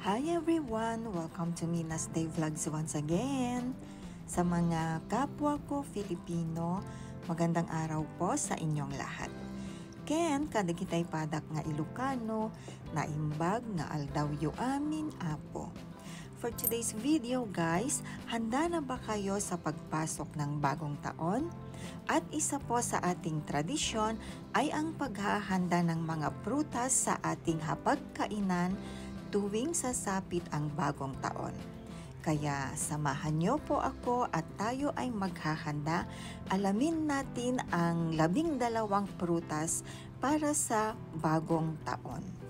Hi everyone! Welcome to Mina's Day Vlogs once again. Sa mga kapwa ko Filipino, magandang araw po sa inyong lahat. Ken, kada kita'y padak nga Ilocano, na imbag nga aldaw yu amin apo. For today's video guys, handa na ba kayo sa pagpasok ng bagong taon? At isa po sa ating tradisyon ay ang paghahanda ng mga prutas sa ating hapagkainan tuwing sasapit ang bagong taon. Kaya samahan niyo po ako at tayo ay maghahanda. Alamin natin ang 12 prutas para sa bagong taon.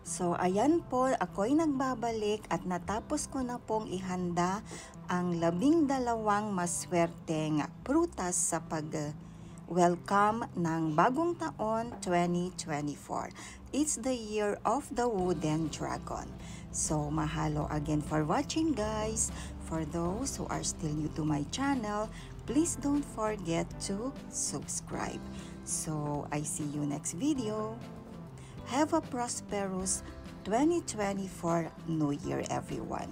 So ayan po, ako'y nagbabalik at natapos ko na pong ihanda ang 12 maswerteng prutas sa pag-welcome ng bagong taon 2024. It's the year of the wooden dragon. So mahalo again for watching guys. For those who are still new to my channel, please don't forget to subscribe. So I see you next video. Have a prosperous 2024 New Year, everyone.